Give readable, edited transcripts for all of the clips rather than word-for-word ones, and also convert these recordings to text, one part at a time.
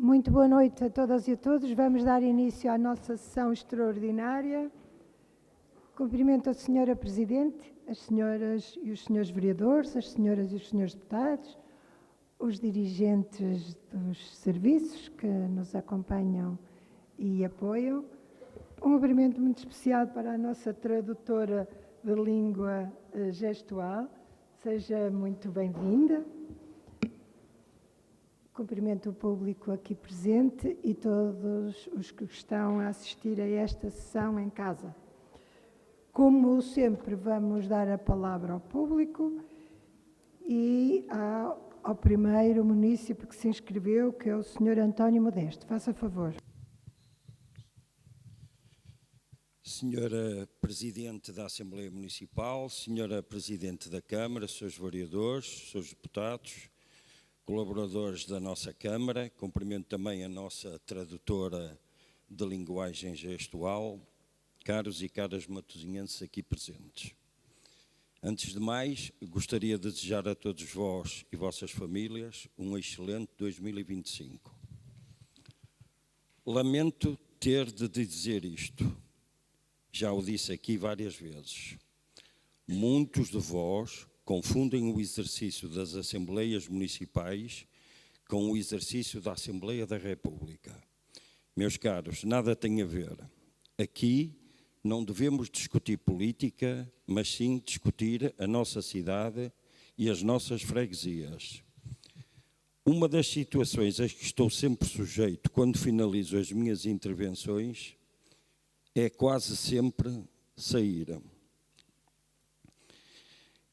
Muito boa noite a todas e a todos. Vamos dar início à nossa sessão extraordinária. Cumprimento a Senhora Presidente, as senhoras e os senhores vereadores, as senhoras e os senhores deputados, os dirigentes dos serviços que nos acompanham e apoiam. Um cumprimento muito especial para a nossa tradutora de língua gestual. Seja muito bem-vinda. Cumprimento o público aqui presente e todos os que estão a assistir a esta sessão em casa. Como sempre, vamos dar a palavra ao público e ao primeiro munícipe que se inscreveu, que é o Sr. António Modesto. Faça favor. Senhora Presidente da Assembleia Municipal, Senhora Presidente da Câmara, Srs. Vereadores, Srs. Deputados, colaboradores da nossa Câmara, cumprimento também a nossa tradutora de linguagem gestual, caros e caras matosinhenses aqui presentes. Antes de mais, gostaria de desejar a todos vós e vossas famílias um excelente 2025. Lamento ter de dizer isto, já o disse aqui várias vezes. Muitos de vós confundem o exercício das Assembleias Municipais com o exercício da Assembleia da República. Meus caros, nada tem a ver. Aqui não devemos discutir política, mas sim discutir a nossa cidade e as nossas freguesias. Uma das situações a que estou sempre sujeito quando finalizo as minhas intervenções é quase sempre sair.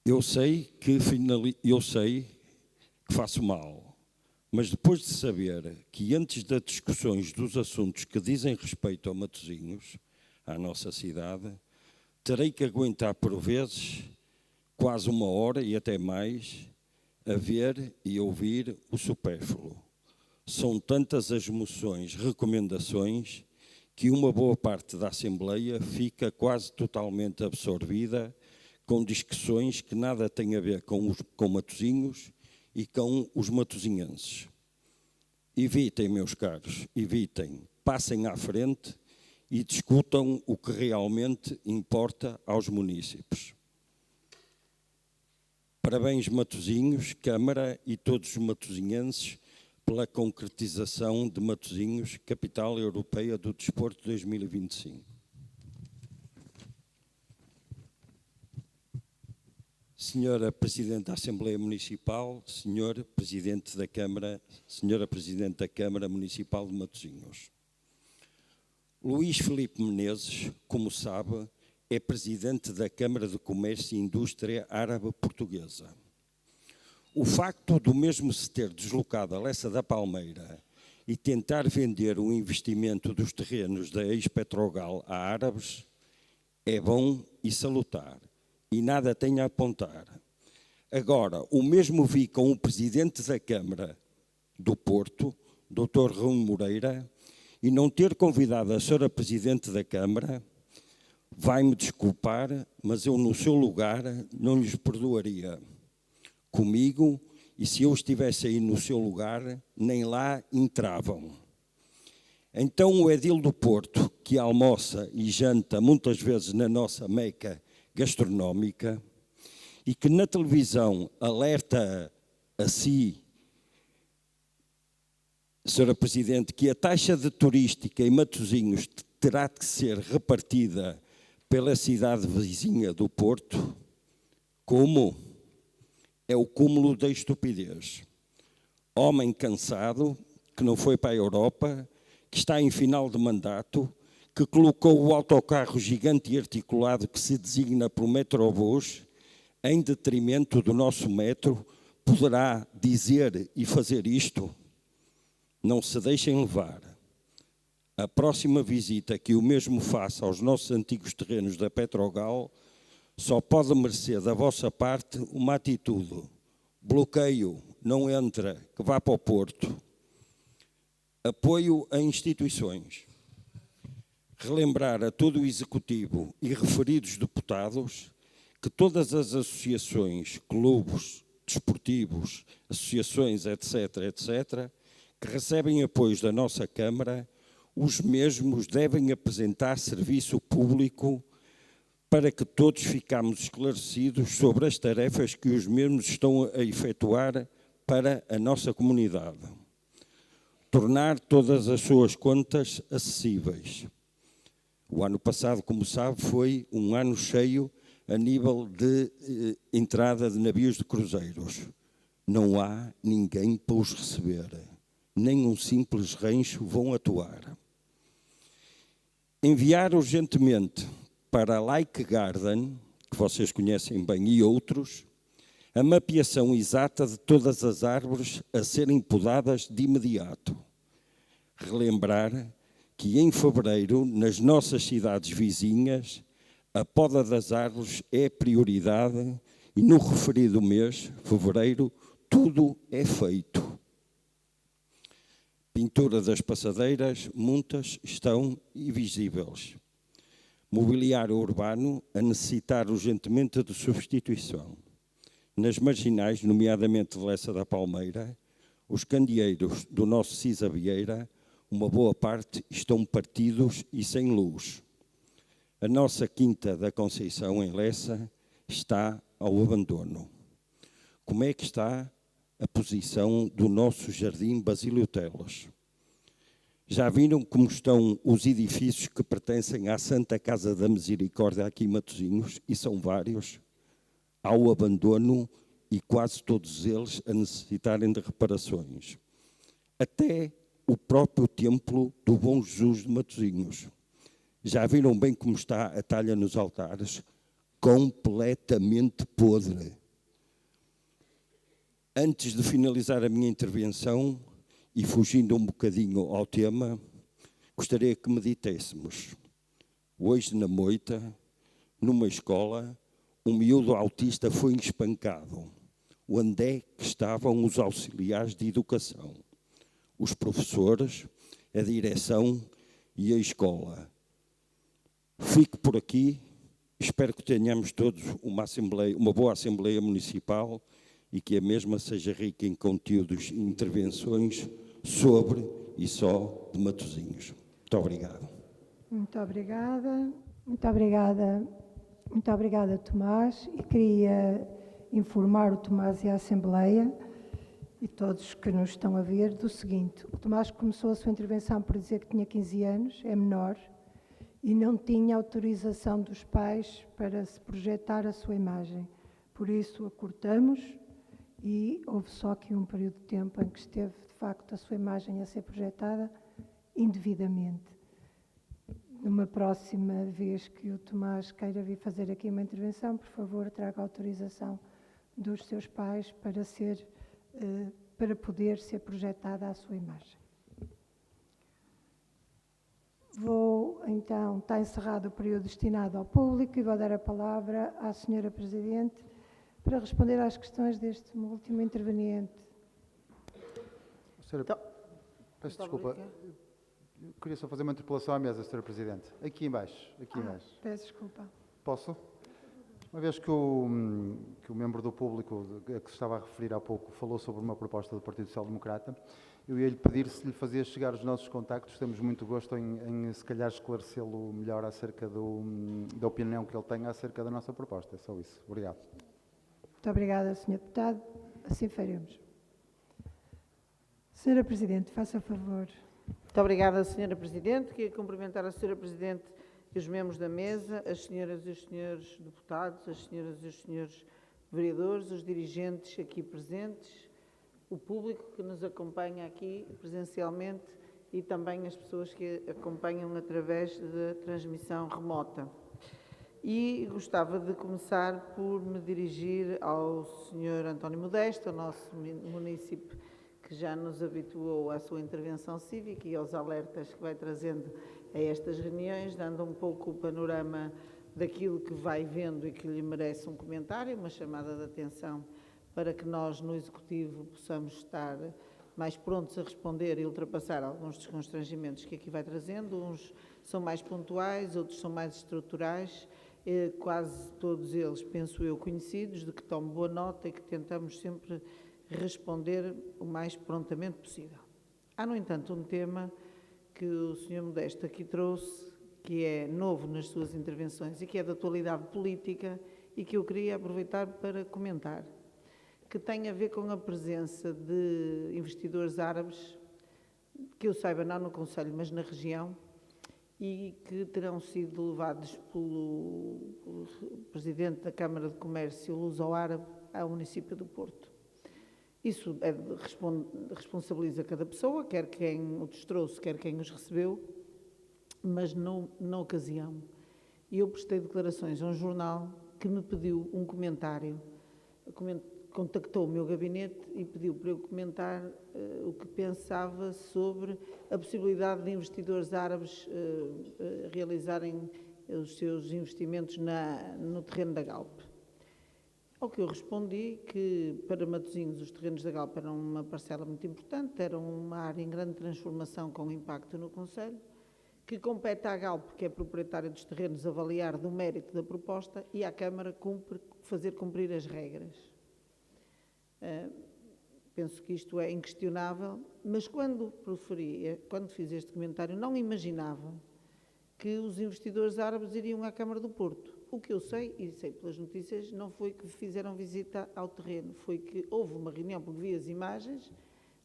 Eu sei que faço mal, mas depois de saber que antes das discussões dos assuntos que dizem respeito a Matosinhos, à nossa cidade, terei que aguentar por vezes quase uma hora e até mais a ver e ouvir o supérfluo. São tantas as moções, recomendações, que uma boa parte da Assembleia fica quase totalmente absorvida com discussões que nada têm a ver com Matosinhos e com os matosinhenses. Evitem, meus caros, evitem, passem à frente e discutam o que realmente importa aos munícipes. Parabéns, Matosinhos, Câmara e todos os matosinhenses pela concretização de Matosinhos, Capital Europeia do Desporto 2025. Senhora Presidente da Assembleia Municipal, Senhor Presidente da Câmara, Senhora Presidente da Câmara Municipal de Matosinhos. Luís Filipe Menezes, como sabe, é Presidente da Câmara de Comércio e Indústria Árabe Portuguesa. O facto do mesmo se ter deslocado a Lessa da Palmeira e tentar vender o investimento dos terrenos da ex-Petrogal a árabes é bom e salutar. E nada tem a apontar. Agora, o mesmo vi com o Presidente da Câmara do Porto, Dr. Raul Moreira, e não ter convidado a Sra. Presidente da Câmara, vai-me desculpar, mas eu no seu lugar não lhes perdoaria. Comigo, e se eu estivesse aí no seu lugar, nem lá entravam. Então o edil do Porto, que almoça e janta muitas vezes na nossa meca gastronómica e que na televisão alerta a si, Sra. Presidente, que a taxa de turística em Matosinhos terá de ser repartida pela cidade vizinha do Porto, como? É o cúmulo da estupidez. Homem cansado, que não foi para a Europa, que está em final de mandato, que colocou o autocarro gigante e articulado que se designa pelo Metrobus em detrimento do nosso metro, poderá dizer e fazer isto? Não se deixem levar. A próxima visita que o mesmo faça aos nossos antigos terrenos da Petrogal só pode merecer da vossa parte uma atitude. Bloqueio, não entra, que vá para o Porto. Apoio a instituições. Relembrar a todo o Executivo e referidos deputados que todas as associações, clubes, desportivos, associações, etc., que recebem apoios da nossa Câmara, os mesmos devem apresentar serviço público para que todos ficamos esclarecidos sobre as tarefas que os mesmos estão a efetuar para a nossa comunidade. Tornar todas as suas contas acessíveis. O ano passado, como sabe, foi um ano cheio a nível de entrada de navios de cruzeiros. Não há ninguém para os receber. Nem um simples rancho vão atuar. Enviar urgentemente para a Like Garden, que vocês conhecem bem, e outros, a mapeação exata de todas as árvores a serem podadas de imediato. Relembrar que em fevereiro, nas nossas cidades vizinhas, a poda das árvores é prioridade e no referido mês, fevereiro, tudo é feito. Pintura das passadeiras, muitas estão invisíveis. Mobiliário urbano a necessitar urgentemente de substituição. Nas marginais, nomeadamente de Lessa da Palmeira, os candeeiros do nosso Cisa Vieira, uma boa parte estão partidos e sem luz. A nossa Quinta da Conceição, em Lessa, está ao abandono. Como é que está a posição do nosso Jardim Basílio Teles? Já viram como estão os edifícios que pertencem à Santa Casa da Misericórdia aqui em Matosinhos, e são vários, ao abandono e quase todos eles a necessitarem de reparações. Até o próprio templo do Bom Jesus de Matosinhos. Já viram bem como está a talha nos altares? Completamente podre. Antes de finalizar a minha intervenção, e fugindo um bocadinho ao tema, gostaria que meditéssemos. Hoje na moita, numa escola, um miúdo autista foi espancado. Onde é que estavam os auxiliares de educação? Os professores, a direção e a escola. Fico por aqui, espero que tenhamos todos uma boa Assembleia Municipal e que a mesma seja rica em conteúdos e intervenções sobre e só de Matosinhos. Muito obrigado. Muito obrigada. Muito obrigada. Muito obrigada, Tomás. E queria informar o Tomás e a Assembleia e todos que nos estão a ver do seguinte. O Tomás começou a sua intervenção por dizer que tinha 15 anos, é menor, e não tinha autorização dos pais para se projetar a sua imagem. Por isso, acortamos e houve só aqui um período de tempo em que esteve, de facto, a sua imagem a ser projetada indevidamente. Numa próxima vez que o Tomás queira vir fazer aqui uma intervenção, por favor, traga a autorização dos seus pais para poder ser projetada a sua imagem. Está encerrado o período destinado ao público e vou dar a palavra à Senhora Presidente para responder às questões deste último interveniente. Senhora, peço desculpa. Eu queria só fazer uma interpelação à mesa, Senhora Presidente. Aqui em baixo. Peço desculpa. Posso? Uma vez que o membro do público a que se estava a referir há pouco falou sobre uma proposta do Partido Social Democrata, eu ia-lhe pedir se lhe fazia chegar os nossos contactos. Temos muito gosto em se calhar esclarecê-lo melhor acerca da opinião que ele tem acerca da nossa proposta. É só isso. Obrigado. Muito obrigada, Sr. Deputado. Assim faremos. Senhora Presidente, faça favor. Muito obrigada, Senhora Presidente. Queria cumprimentar a Senhora Presidente e os membros da mesa, as senhoras e os senhores deputados, as senhoras e os senhores vereadores, os dirigentes aqui presentes, o público que nos acompanha aqui presencialmente e também as pessoas que acompanham através da transmissão remota. E gostava de começar por me dirigir ao Sr. António Modesto, o nosso município que já nos habituou à sua intervenção cívica e aos alertas que vai trazendo a estas reuniões, dando um pouco o panorama daquilo que vai vendo e que lhe merece um comentário, uma chamada de atenção para que nós no Executivo possamos estar mais prontos a responder e ultrapassar alguns dos constrangimentos que aqui vai trazendo. Uns são mais pontuais, outros são mais estruturais, quase todos eles, penso eu, conhecidos, de que tomo boa nota e que tentamos sempre responder o mais prontamente possível. Há, no entanto, um tema que o Sr. Modesto aqui trouxe, que é novo nas suas intervenções e que é da atualidade política e que eu queria aproveitar para comentar, que tem a ver com a presença de investidores árabes, que eu saiba não no Conselho, mas na região, e que terão sido levados pelo Presidente da Câmara de Comércio Luso-Árabe ao município do Porto. Isso responsabiliza cada pessoa, quer quem os trouxe, quer quem os recebeu, mas na ocasião. Eu prestei declarações a um jornal que me pediu um comentário, contactou o meu gabinete e pediu para eu comentar o que pensava sobre a possibilidade de investidores árabes realizarem os seus investimentos no terreno da Galp. Ao que eu respondi que para Matosinhos os terrenos da Galp eram uma parcela muito importante, eram uma área em grande transformação com impacto no concelho, que compete à Galp, que é proprietária dos terrenos, avaliar do mérito da proposta e à Câmara fazer cumprir as regras. Penso que isto é inquestionável, mas quando fiz este comentário, não imaginava que os investidores árabes iriam à Câmara do Porto. O que eu sei, e sei pelas notícias, não foi que fizeram visita ao terreno, foi que houve uma reunião, porque vi as imagens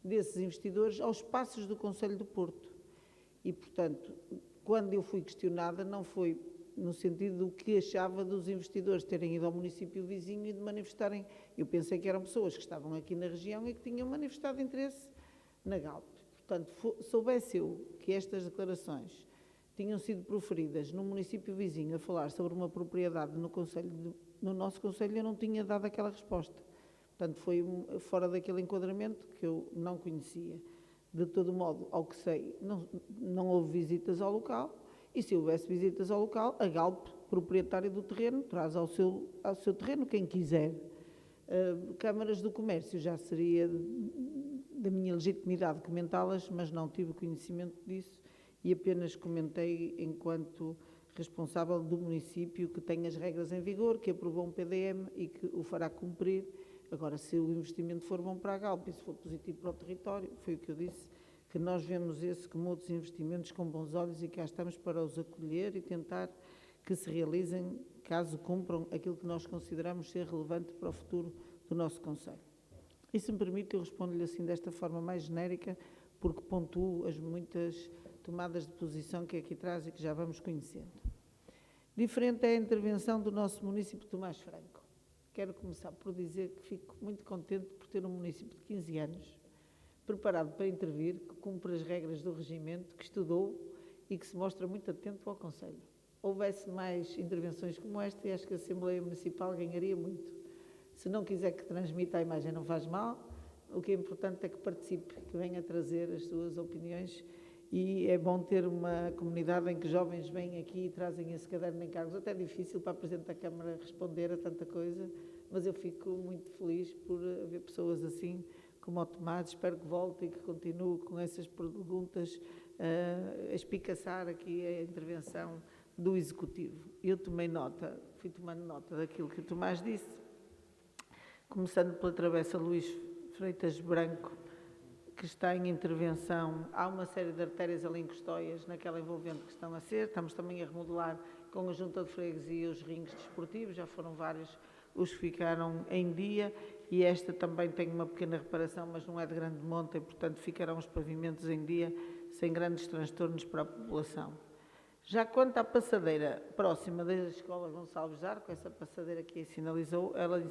desses investidores aos passos do Concelho do Porto. E, portanto, quando eu fui questionada, não foi no sentido do que achava dos investidores terem ido ao município vizinho e de manifestarem. Eu pensei que eram pessoas que estavam aqui na região e que tinham manifestado interesse na Galp. Portanto, soubesse eu que estas declarações tinham sido proferidas no município vizinho a falar sobre uma propriedade no nosso concelho, eu não tinha dado aquela resposta. Portanto, foi fora daquele enquadramento que eu não conhecia. De todo modo, ao que sei, não houve visitas ao local, e se houvesse visitas ao local, a Galp, proprietária do terreno, traz ao seu terreno quem quiser. Câmaras do Comércio, já seria da minha legitimidade comentá-las, mas não tive conhecimento disso e apenas comentei enquanto responsável do município que tem as regras em vigor, que aprovou um PDM e que o fará cumprir. Agora, se o investimento for bom para a Galp e se for positivo para o território, foi o que eu disse, que nós vemos esse como outros investimentos com bons olhos e cá estamos para os acolher e tentar que se realizem caso cumpram aquilo que nós consideramos ser relevante para o futuro do nosso concelho. E se me permite, eu respondo-lhe assim desta forma mais genérica, porque pontuo as muitas tomadas de posição que aqui traz e que já vamos conhecendo. Diferente é a intervenção do nosso município de Tomás Franco. Quero começar por dizer que fico muito contente por ter um município de 15 anos, preparado para intervir, que cumpre as regras do regimento, que estudou e que se mostra muito atento ao Conselho. Houvesse mais intervenções como esta e acho que a Assembleia Municipal ganharia muito. Se não quiser que transmita a imagem, não faz mal. O que é importante é que participe, que venha trazer as suas opiniões e é bom ter uma comunidade em que jovens vêm aqui e trazem esse caderno de encargos. Até é difícil para a Presidente da Câmara responder a tanta coisa, mas eu fico muito feliz por haver pessoas assim como o Tomás. Espero que volte e que continue com essas perguntas a espicaçar aqui a intervenção do Executivo. Eu fui tomando nota daquilo que o Tomás disse, começando pela Travessa Luís Freitas Branco, que está em intervenção. Há uma série de artérias ali em Custóias, naquela envolvente que estão a ser. Estamos também a remodelar com a Junta de Freguesia os rings desportivos, já foram vários os que ficaram em dia, e esta também tem uma pequena reparação, mas não é de grande monta, e portanto ficarão os pavimentos em dia, sem grandes transtornos para a população. Já quanto à passadeira próxima da Escola Gonçalves de Arco, essa passadeira que aí sinalizou, ela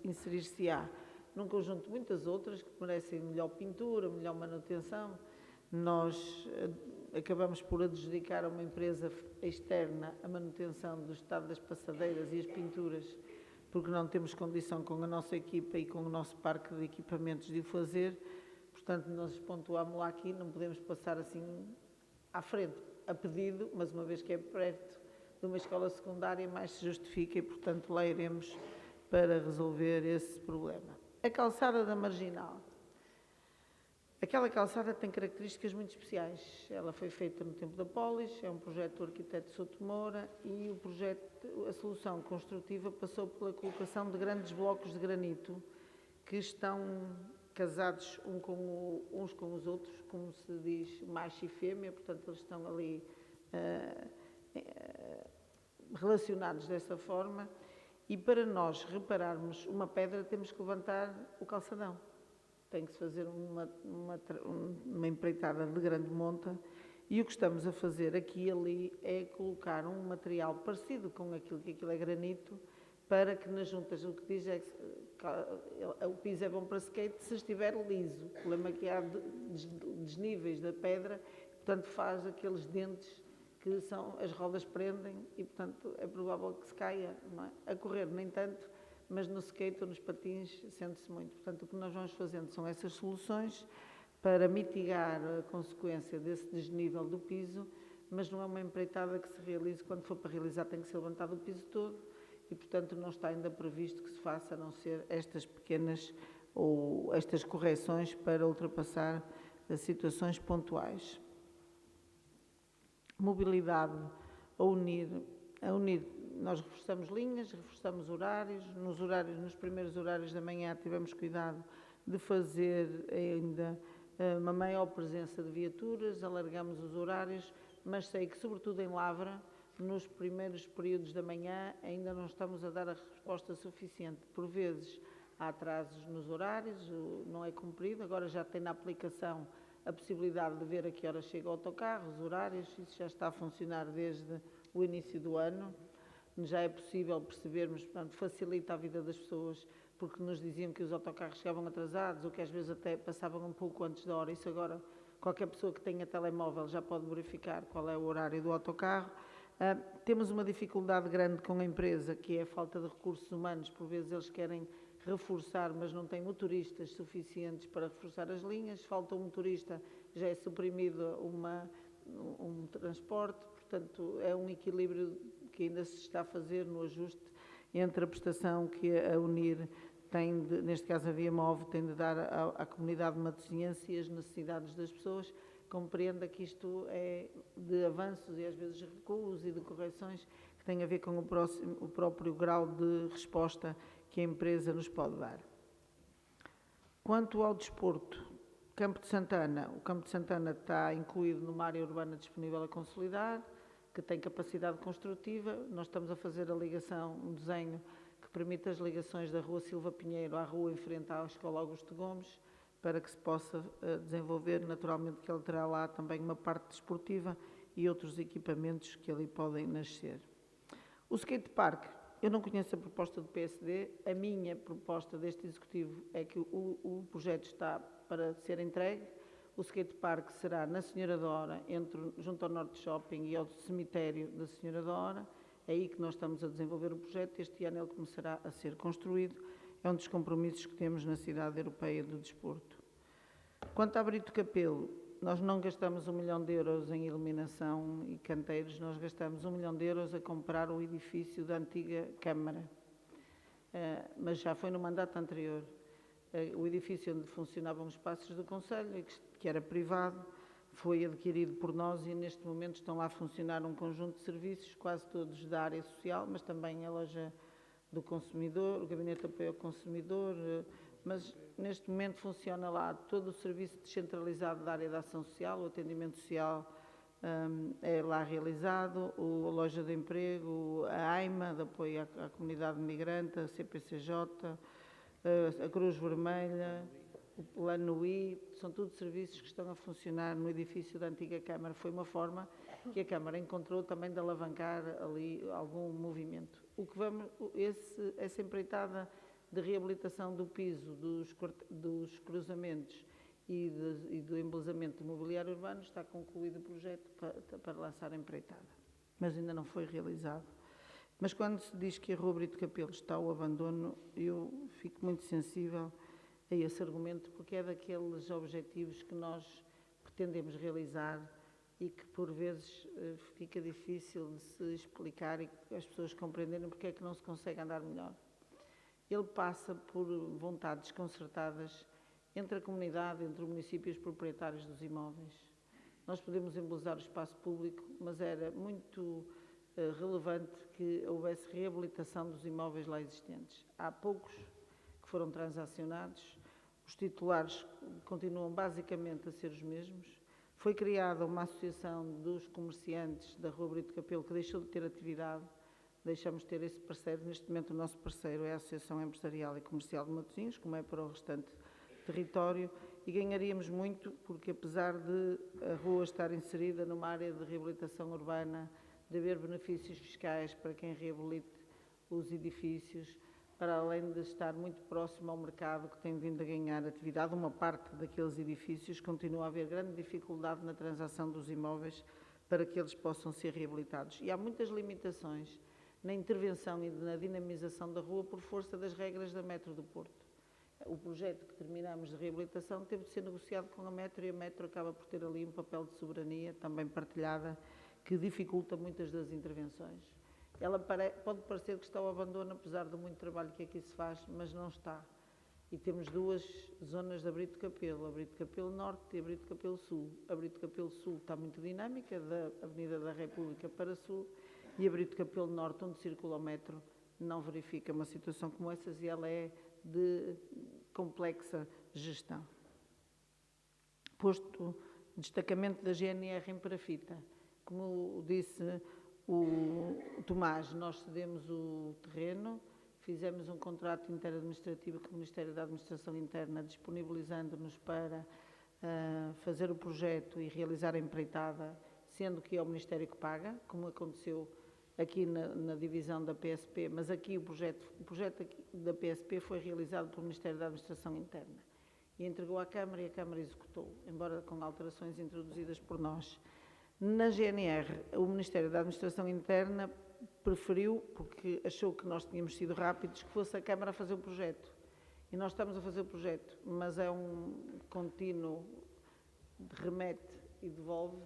inserir-se-á num conjunto de muitas outras que merecem melhor pintura, melhor manutenção. Nós acabamos por adjudicar a uma empresa externa a manutenção do estado das passadeiras e as pinturas, porque não temos condição com a nossa equipa e com o nosso parque de equipamentos de o fazer. Portanto, nós pontuámos lá aqui, não podemos passar assim à frente, a pedido, mas uma vez que é perto de uma escola secundária, mais se justifica e, portanto, lá iremos para resolver esse problema. A calçada da Marginal. Aquela calçada tem características muito especiais. Ela foi feita no tempo da Polis, é um projeto do arquiteto Souto Moura e a solução construtiva passou pela colocação de grandes blocos de granito que estão casados uns com os outros, como se diz, macho e fêmea, portanto eles estão ali relacionados dessa forma, e para nós repararmos uma pedra temos que levantar o calçadão. Tem que se fazer uma empreitada de grande monta, e o que estamos a fazer aqui e ali é colocar um material parecido com aquilo que aquilo é granito, para que nas juntas, o que diz é que o piso é bom para skate se estiver liso. O problema é que há desníveis da pedra, portanto faz aqueles dentes que as rodas prendem e, portanto, é provável que se caia, não é? A correr nem tanto, mas no skate ou nos patins sente-se muito. Portanto, o que nós vamos fazendo são essas soluções para mitigar a consequência desse desnível do piso, mas não é uma empreitada que se realize. Quando for para realizar tem que ser levantado o piso todo e, portanto, não está ainda previsto que se faça, a não ser estas pequenas ou estas correções para ultrapassar as situações pontuais. Mobilidade a unir, nós reforçamos linhas, reforçamos horários. Nos primeiros horários da manhã tivemos cuidado de fazer ainda uma maior presença de viaturas, alargamos os horários, mas sei que, sobretudo em Lavra, nos primeiros períodos da manhã ainda não estamos a dar a resposta suficiente. Por vezes há atrasos nos horários, não é cumprido, agora já tem na aplicação a possibilidade de ver a que horas chega o autocarro, os horários, isso já está a funcionar desde o início do ano. Já é possível percebermos, portanto, facilita a vida das pessoas, porque nos diziam que os autocarros chegavam atrasados ou que às vezes até passavam um pouco antes da hora. Isso agora, qualquer pessoa que tenha telemóvel já pode verificar qual é o horário do autocarro. Temos uma dificuldade grande com a empresa, que é a falta de recursos humanos. Por vezes eles querem reforçar, mas não têm motoristas suficientes para reforçar as linhas. Falta um motorista, já é suprimido um transporte. Portanto, é um equilíbrio que ainda se está a fazer no ajuste entre a prestação que a UNIR tem, neste caso a Via Move, tem de dar à comunidade matosinhense e as necessidades das pessoas. Compreenda que isto é de avanços e às vezes recuos e de correções que têm a ver com o próprio grau de resposta que a empresa nos pode dar. Quanto ao desporto, Campo de Santana, o Campo de Santana está incluído numa área urbana disponível a consolidar, que tem capacidade construtiva. Nós estamos a fazer a ligação, um desenho que permite as ligações da Rua Silva Pinheiro à rua em frente à Escola Augusto Gomes, para que se possa desenvolver. Naturalmente que ele terá lá também uma parte desportiva e outros equipamentos que ali podem nascer. O skatepark, eu não conheço a proposta do PSD, a minha proposta deste Executivo é que o projeto está para ser entregue. O skatepark será na Senhora da Hora, junto ao Norte Shopping e ao cemitério da Senhora da Hora. É aí que nós estamos a desenvolver o projeto. Este ano ele começará a ser construído. É um dos compromissos que temos na Cidade Europeia do Desporto. Quanto a Brito Capelo, nós não gastamos 1 milhão de euros em iluminação e canteiros, nós gastamos 1 milhão de euros a comprar o edifício da antiga Câmara, mas já foi no mandato anterior. O edifício onde funcionavam os espaços do Conselho, que era privado, foi adquirido por nós e neste momento estão lá a funcionar um conjunto de serviços, quase todos da área social, mas também a loja do consumidor, o gabinete de apoio ao consumidor, mas neste momento funciona lá todo o serviço descentralizado da área da ação social, o atendimento social é lá realizado, a loja de emprego, a AIMA, de apoio à comunidade migrante, a CPCJ, a Cruz Vermelha, o Plano I, são todos serviços que estão a funcionar no edifício da antiga Câmara. Foi uma forma que a Câmara encontrou também de alavancar ali algum movimento. Essa empreitada de reabilitação do piso, dos cruzamentos e do embelezamento do mobiliário urbano está concluído o projeto para lançar a empreitada, mas ainda não foi realizado. Mas quando se diz que a Rua Brito Capelo está ao abandono, eu fico muito sensível a esse argumento, porque é daqueles objetivos que nós pretendemos realizar e que por vezes fica difícil de se explicar e as pessoas compreenderem porque é que não se consegue andar melhor. Ele passa por vontades concertadas entre a comunidade, entre o município e os proprietários dos imóveis. Nós podemos embelezar o espaço público, mas era muito relevante que houvesse reabilitação dos imóveis lá existentes. Há poucos que foram transacionados, Os titulares continuam basicamente a ser os mesmos. Foi criada uma associação dos comerciantes da Rua Brito Capelo que deixou de ter atividade. Deixamos de ter esse parceiro. Neste momento, o nosso parceiro é a Associação Empresarial e Comercial de Matosinhos, como é para o restante território, e ganharíamos muito porque, apesar de a rua estar inserida numa área de reabilitação urbana, de haver benefícios fiscais para quem reabilite os edifícios, para além de estar muito próximo ao mercado que tem vindo a ganhar atividade, uma parte daqueles edifícios continua a haver grande dificuldade na transação dos imóveis para que eles possam ser reabilitados. E há muitas limitações na intervenção e na dinamização da rua por força das regras da Metro do Porto. O projeto que terminamos de reabilitação teve de ser negociado com a Metro e a Metro acaba por ter ali um papel de soberania, também partilhada, que dificulta muitas das intervenções. Ela pode parecer que está ao abandono, apesar do muito trabalho que aqui se faz, mas não está. E temos duas zonas de Brito Capelo, a Brito Capelo Norte e a Brito Capelo Sul. A Brito Capelo Sul está muito dinâmica, da Avenida da República para Sul, e a Brito Capelo Norte, onde circula o metro, não verifica uma situação como essas e ela é de complexa gestão. Posto destacamento da GNR em Parafita. Como disse o Tomás, nós cedemos o terreno, fizemos um contrato interadministrativo com o Ministério da Administração Interna, disponibilizando-nos para fazer o projeto e realizar a empreitada, sendo que é o Ministério que paga, como aconteceu aqui na divisão da PSP, mas aqui o projeto aqui da PSP foi realizado pelo Ministério da Administração Interna e entregou à Câmara e a Câmara executou, embora com alterações introduzidas por nós. Na GNR, o Ministério da Administração Interna preferiu, porque achou que nós tínhamos sido rápidos, que fosse a Câmara a fazer o projeto. E nós estamos a fazer o projeto, mas é um contínuo remete e devolve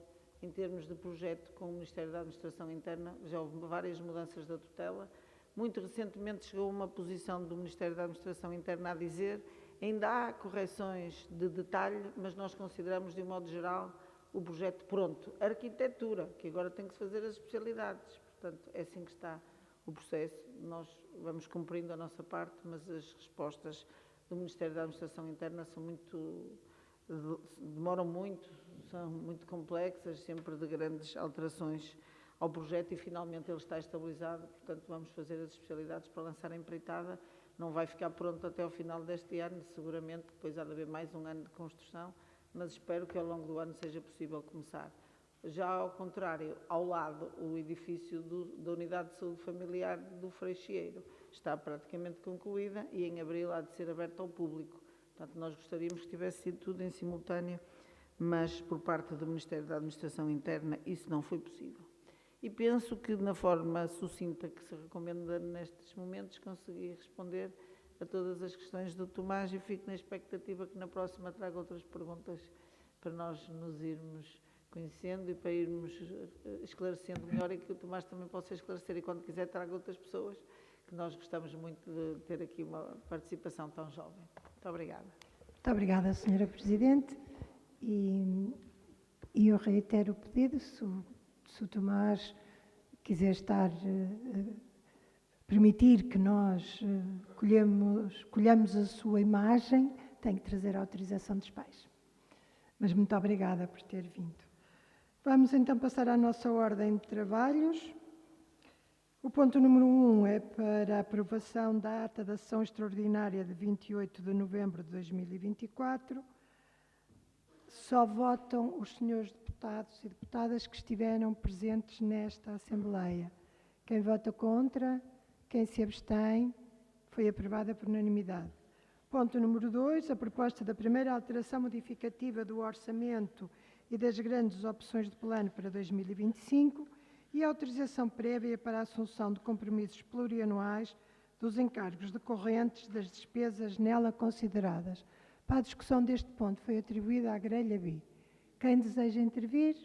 em termos de projeto com o Ministério da Administração Interna. Já houve várias mudanças da tutela. Muito recentemente chegou uma posição do Ministério da Administração Interna a dizer ainda há correções de detalhe, mas nós consideramos, de um modo geral, o projeto pronto. A arquitetura, que agora tem que se fazer as especialidades. Portanto, é assim que está o processo. Nós vamos cumprindo a nossa parte, mas as respostas do Ministério da Administração Interna demoram muito, são muito complexas, sempre de grandes alterações ao projeto e finalmente ele está estabilizado, portanto vamos fazer as especialidades para lançar a empreitada. Não vai ficar pronto até ao final deste ano, seguramente, depois há de haver mais um ano de construção, mas espero que ao longo do ano seja possível começar. Já ao contrário, ao lado, o edifício da Unidade de Saúde Familiar do Freixeiro está praticamente concluída e em abril há de ser aberta ao público. Portanto, nós gostaríamos que tivesse sido tudo em simultâneo, mas por parte do Ministério da Administração Interna isso não foi possível. E penso que, na forma sucinta que se recomenda nestes momentos, consegui responder a todas as questões do Tomás e fico na expectativa que na próxima traga outras perguntas para nós nos irmos conhecendo e para irmos esclarecendo melhor e que o Tomás também possa esclarecer e quando quiser traga outras pessoas, que nós gostamos muito de ter aqui uma participação tão jovem. Muito obrigada. Muito obrigada, Sra. Presidente. E eu reitero o pedido, se o Tomás quiser permitir que nós colhamos a sua imagem, tem que trazer a autorização dos pais. Mas muito obrigada por ter vindo. Vamos então passar à nossa ordem de trabalhos. O ponto número 1 é para a aprovação da ata da sessão extraordinária de 28 de novembro de 2024. Só votam os senhores deputados e deputadas que estiveram presentes nesta Assembleia. Quem vota contra, quem se abstém, foi aprovada por unanimidade. Ponto número 2, a proposta da primeira alteração modificativa do orçamento e das grandes opções de plano para 2025 e a autorização prévia para a assunção de compromissos plurianuais dos encargos decorrentes das despesas nela consideradas. Para a discussão deste ponto foi atribuída à grelha B. Quem deseja intervir?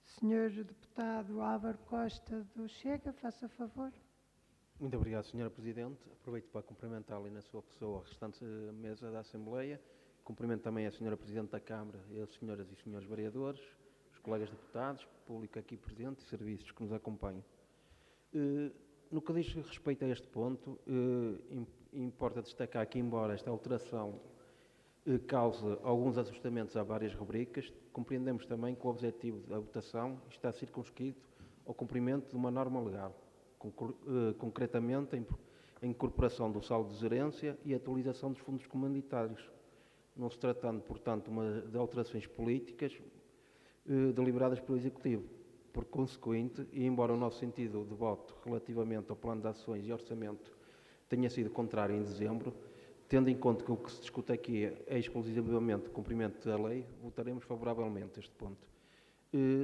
Senhor Deputado Álvaro Costa do Chega, faça favor. Muito obrigado, Sra. Presidente. Aproveito para cumprimentá-la e na sua pessoa a restante mesa da Assembleia. Cumprimento também a Sra. Presidente da Câmara e as senhoras e senhores vereadores, os colegas deputados, público aqui presente e serviços que nos acompanham. No que diz respeito a este ponto, importa destacar que, embora esta alteração cause alguns ajustamentos a várias rubricas, compreendemos também que o objetivo da votação está circunscrito ao cumprimento de uma norma legal, concretamente a incorporação do saldo de gerência e a atualização dos fundos comunitários, não se tratando, portanto, de alterações políticas deliberadas pelo Executivo. Por consequente, e embora o nosso sentido de voto relativamente ao plano de ações e orçamento tenha sido contrário em dezembro, tendo em conta que o que se discute aqui é exclusivamente o cumprimento da lei, votaremos favoravelmente a este ponto.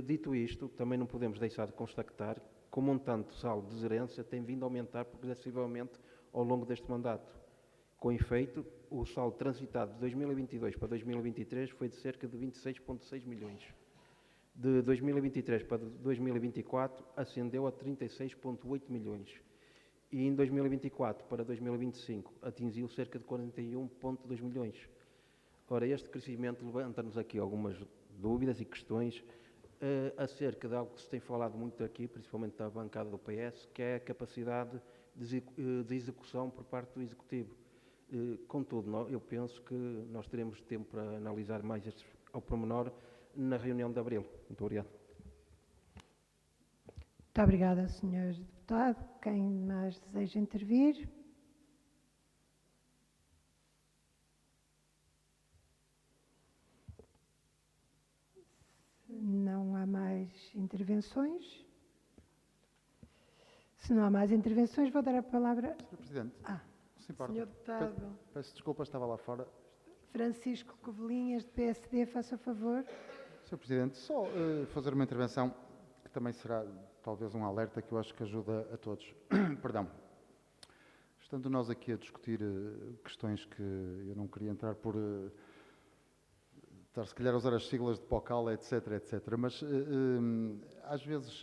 Dito isto, também não podemos deixar de constatar que o montante do saldo de gerência tem vindo a aumentar progressivamente ao longo deste mandato. Com efeito, o saldo transitado de 2022 para 2023 foi de cerca de 26,6 milhões. De 2023 para 2024 ascendeu a 36,8 milhões e em 2024 para 2025 atingiu cerca de 41,2 milhões. Ora, este crescimento levanta-nos aqui algumas dúvidas e questões acerca de algo que se tem falado muito aqui, principalmente da bancada do PS, que é a capacidade de execução por parte do Executivo. Contudo, eu penso que nós teremos tempo para analisar mais estes ao pormenor na reunião de abril. Muito obrigado. Muito obrigada, Sr. Deputado. Quem mais deseja intervir? Não há mais intervenções. Se não há mais intervenções, vou dar a palavra... Sr. Presidente, se importa. Sr. Deputado Peço desculpa, estava lá fora. Francisco Covelinhas, de PSD, faça favor. Sr. Presidente, só fazer uma intervenção que também será talvez um alerta que eu acho que ajuda a todos. Perdão. Estando nós aqui a discutir questões que eu não queria entrar por estar se calhar a usar as siglas de POCAL, etc, mas às vezes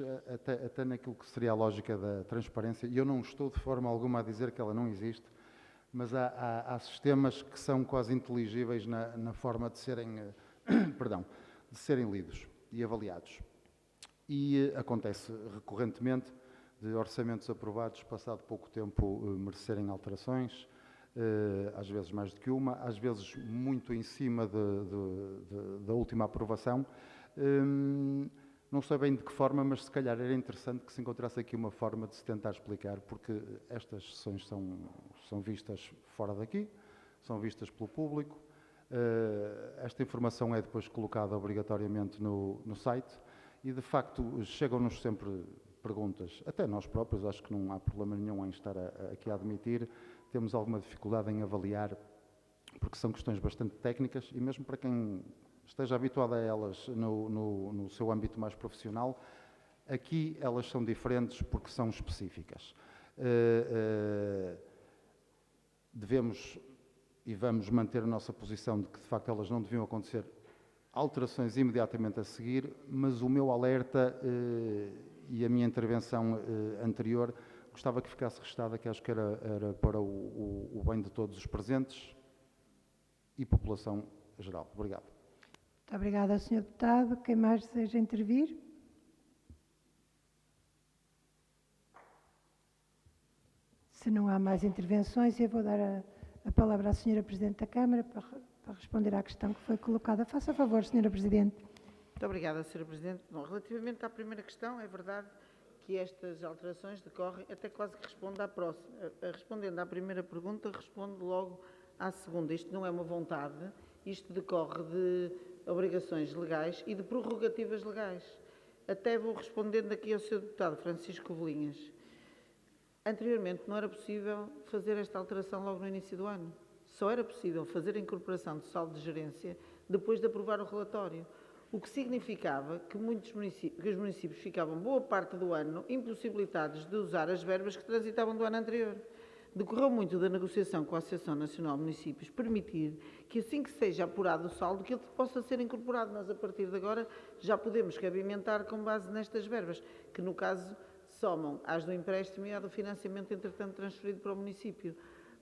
até naquilo que seria a lógica da transparência, e eu não estou de forma alguma a dizer que ela não existe, mas há sistemas que são quase inteligíveis na forma de serem, de serem lidos e avaliados. E acontece recorrentemente de orçamentos aprovados, passado pouco tempo, merecerem alterações, às vezes mais do que uma, às vezes muito em cima da última aprovação. Não sei bem de que forma, mas se calhar era interessante que se encontrasse aqui uma forma de se tentar explicar, porque estas sessões são vistas fora daqui, são vistas pelo público, esta informação é depois colocada obrigatoriamente no site e, de facto, chegam-nos sempre perguntas, até nós próprios, acho que não há problema nenhum em estar aqui a admitir, temos alguma dificuldade em avaliar, porque são questões bastante técnicas e mesmo para quem esteja habituado a elas no seu âmbito mais profissional, aqui elas são diferentes porque são específicas. Devemos e vamos manter a nossa posição de que, de facto, elas não deviam acontecer alterações imediatamente a seguir, mas o meu alerta e a minha intervenção anterior gostava que ficasse restada, que acho que era para o bem de todos os presentes e população geral. Obrigado. Muito obrigada, Sr. Deputado. Quem mais deseja intervir? Se não há mais intervenções, eu vou dar a palavra à Sra. Presidente da Câmara para responder à questão que foi colocada. Faça favor, Sra. Presidente. Muito obrigada, Sra. Presidente. Bom, relativamente à primeira questão, é verdade que estas alterações decorrem, até quase que responde à próxima. Respondendo à primeira pergunta, respondo logo à segunda. Isto não é uma vontade, isto decorre de obrigações legais e de prerrogativas legais. Até vou respondendo aqui ao Sr. Deputado Francisco Covelinhas. Anteriormente não era possível fazer esta alteração logo no início do ano. Só era possível fazer a incorporação do saldo de gerência depois de aprovar o relatório. O que significava que os municípios ficavam boa parte do ano impossibilitados de usar as verbas que transitavam do ano anterior. Decorreu muito da negociação com a Associação Nacional de Municípios permitir que, assim que seja apurado o saldo, que ele possa ser incorporado. Nós, a partir de agora, já podemos cabimentar com base nestas verbas, que, no caso, somam às do empréstimo e à do financiamento, entretanto, transferido para o município.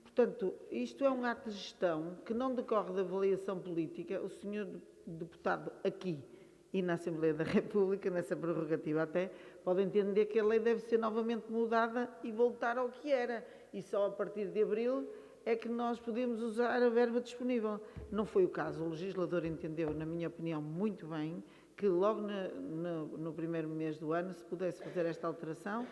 Portanto, isto é um ato de gestão que não decorre da avaliação política. O senhor deputado aqui e na Assembleia da República, nessa prerrogativa até, podem entender que a lei deve ser novamente mudada e voltar ao que era. E só a partir de abril é que nós podemos usar a verba disponível. Não foi o caso. O legislador entendeu, na minha opinião, muito bem, que logo no primeiro mês do ano se pudesse fazer esta alteração,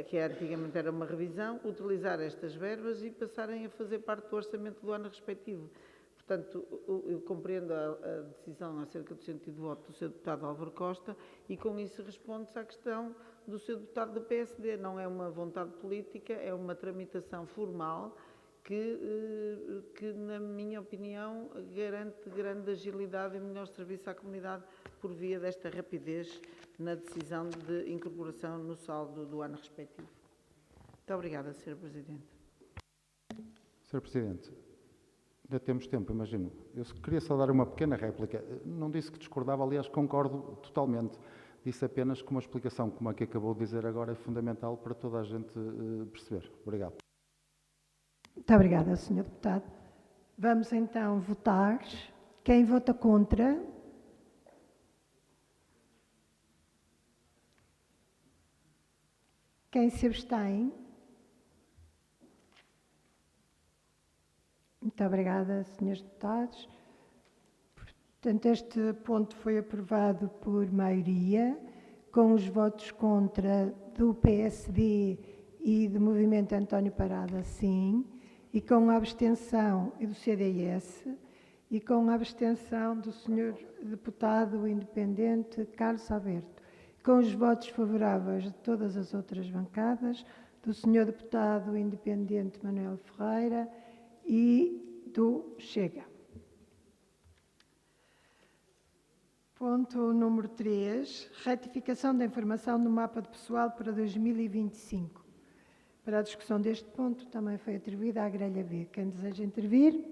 que antigamente era uma revisão, utilizar estas verbas e passarem a fazer parte do orçamento do ano respectivo. Portanto, eu compreendo a decisão acerca do sentido de voto do Sr. Deputado Álvaro Costa e com isso responde-se à questão do Sr. Deputado do PSD. Não é uma vontade política, é uma tramitação formal que na minha opinião, garante grande agilidade e melhor serviço à comunidade por via desta rapidez na decisão de incorporação no saldo do ano respectivo. Muito obrigada, Sr. Presidente. Sr. Presidente, ainda temos tempo, imagino. Eu queria só dar uma pequena réplica. Não disse que discordava, aliás, concordo totalmente. Disse apenas que uma explicação como a que acabou de dizer agora é fundamental para toda a gente perceber. Obrigado. Muito obrigada, Sr. Deputado. Vamos então votar. Quem vota contra? Quem se abstém? Muito obrigada, Srs. Deputados. Portanto, este ponto foi aprovado por maioria, com os votos contra do PSD e do Movimento António Parada, sim, e com a abstenção e do CDS, e com a abstenção do Sr. Deputado Independente Carlos Alberto, com os votos favoráveis de todas as outras bancadas, do Sr. Deputado Independente Manuel Ferreira e do Chega. Ponto número 3, retificação da informação no mapa de pessoal para 2025. Para a discussão deste ponto, também foi atribuída à grelha B. Quem deseja intervir?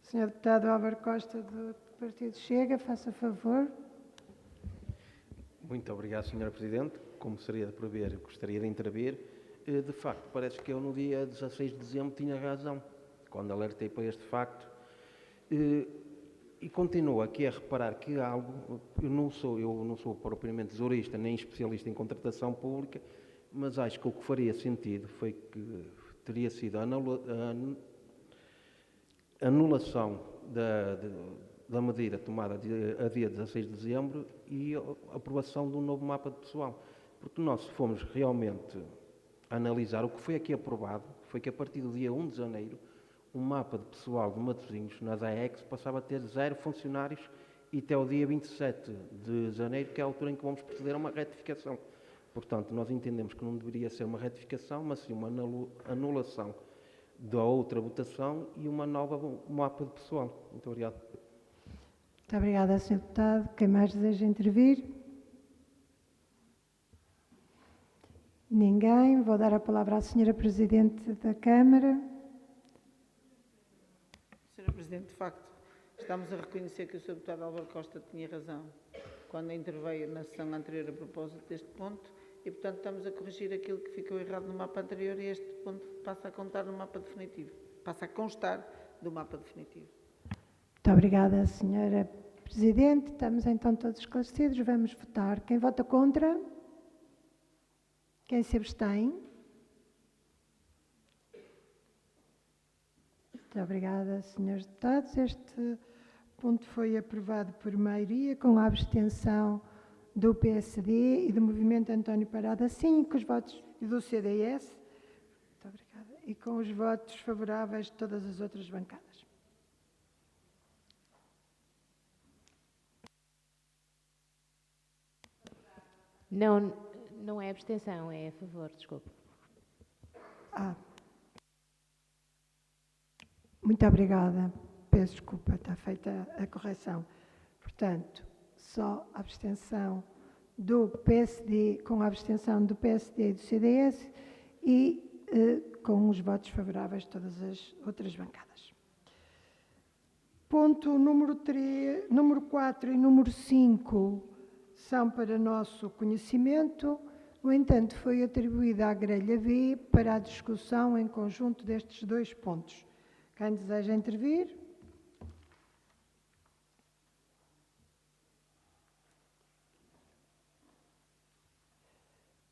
Sr. Deputado Álvaro Costa, do Partido Chega, faça favor. Muito obrigado, Sra. Presidente. Como seria de prever, gostaria de intervir. De facto, parece que eu no dia 16 de dezembro tinha razão, quando alertei para este facto. E continuo aqui a reparar que algo, eu não sou propriamente tesourista nem especialista em contratação pública, mas acho que o que faria sentido foi que teria sido a anulação da medida tomada a dia 16 de dezembro e a aprovação de um novo mapa de pessoal. Porque nós, se formos realmente analisar o que foi aqui aprovado, foi que a partir do dia 1 de janeiro, um mapa de pessoal de Matosinhos na DAEX passava a ter 0 funcionários e até o dia 27 de janeiro, que é a altura em que vamos proceder a uma retificação. Portanto, nós entendemos que não deveria ser uma retificação, mas sim uma anulação da outra votação e uma nova mapa de pessoal. Muito obrigado. Muito obrigada, Sr. Deputado. Quem mais deseja intervir? Ninguém. Vou dar a palavra à Sra. Presidente da Câmara. Sra. Presidente, de facto, estamos a reconhecer que o Sr. Deputado Álvaro Costa tinha razão quando interveio na sessão anterior a propósito deste ponto e, portanto, estamos a corrigir aquilo que ficou errado no mapa anterior e este ponto passa a contar no mapa definitivo, passa a constar do mapa definitivo. Muito obrigada, Sra. Presidente. Estamos então todos esclarecidos. Vamos votar. Quem vota contra? Quem se abstém? Muito obrigada, Srs. Deputados. Este ponto foi aprovado por maioria, com a abstenção do PSD e do Movimento António Parada, sim, com os votos do CDS. Muito obrigada. E com os votos favoráveis de todas as outras bancadas. Não é abstenção, é a favor, desculpe. Muito obrigada. Peço desculpa, está feita a correção. Portanto, só a abstenção do PSD, com a abstenção do PSD e do CDS e com os votos favoráveis de todas as outras bancadas. Ponto número 4 e número 5 são para nosso conhecimento. No entanto, foi atribuída à grelha B para a discussão em conjunto destes dois pontos. Quem deseja intervir?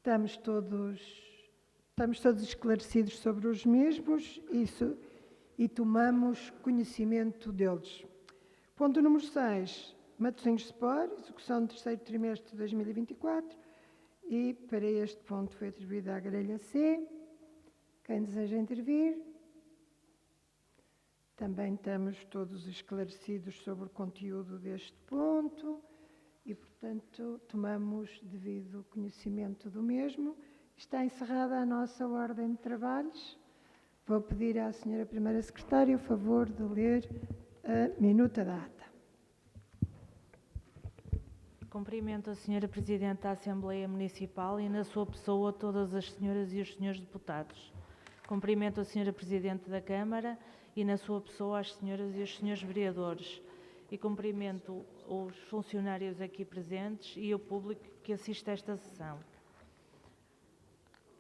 estamos todos esclarecidos sobre os mesmos e tomamos conhecimento deles. Ponto número 6, Matosinhos Sport, execução do terceiro trimestre de 2024, e para este ponto foi atribuída a grelha C. Quem deseja intervir? Também estamos todos esclarecidos sobre o conteúdo deste ponto e, portanto, tomamos devido conhecimento do mesmo. Está encerrada a nossa ordem de trabalhos. Vou pedir à Sra. Primeira Secretária o favor de ler a minuta da ata. Cumprimento a Sra. Presidente da Assembleia Municipal e, na sua pessoa, todas as senhoras e os senhores deputados. Cumprimento a Sra. Presidente da Câmara e, na sua pessoa, as senhoras e os senhores vereadores. E cumprimento os funcionários aqui presentes e o público que assiste a esta sessão.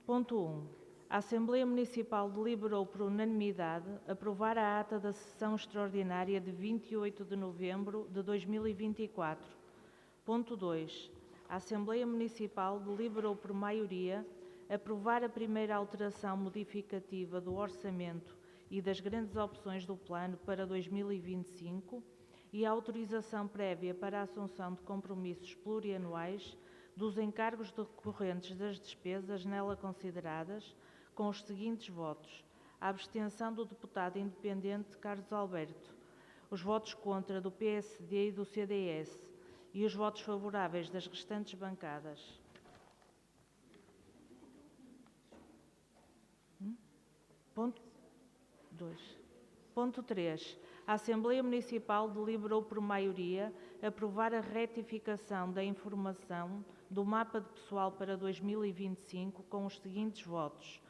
Ponto 1. A Assembleia Municipal deliberou por unanimidade aprovar a ata da sessão extraordinária de 28 de novembro de 2024. Ponto 2. A Assembleia Municipal deliberou por maioria aprovar a primeira alteração modificativa do orçamento e das grandes opções do plano para 2025 e a autorização prévia para a assunção de compromissos plurianuais dos encargos decorrentes das despesas nela consideradas, com os seguintes votos: a abstenção do deputado independente Carlos Alberto, os votos contra do PSD e do CDS e os votos favoráveis das restantes bancadas. Ponto 2. Ponto 3. A Assembleia Municipal deliberou por maioria aprovar a retificação da informação do mapa de pessoal para 2025 com os seguintes votos: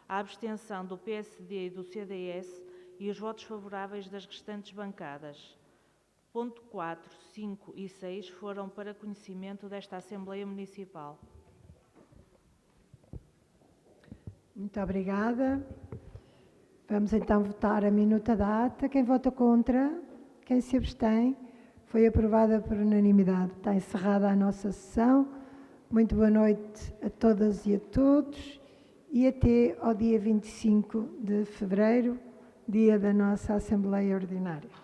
a abstenção do PSD e do CDS e os votos favoráveis das restantes bancadas. Ponto 4, 5 e 6 foram para conhecimento desta Assembleia Municipal. Muito obrigada. Vamos então votar a minuta da ata. Quem vota contra? Quem se abstém? Foi aprovada por unanimidade. Está encerrada a nossa sessão. Muito boa noite a todas e a todos e até ao dia 25 de fevereiro, dia da nossa Assembleia Ordinária.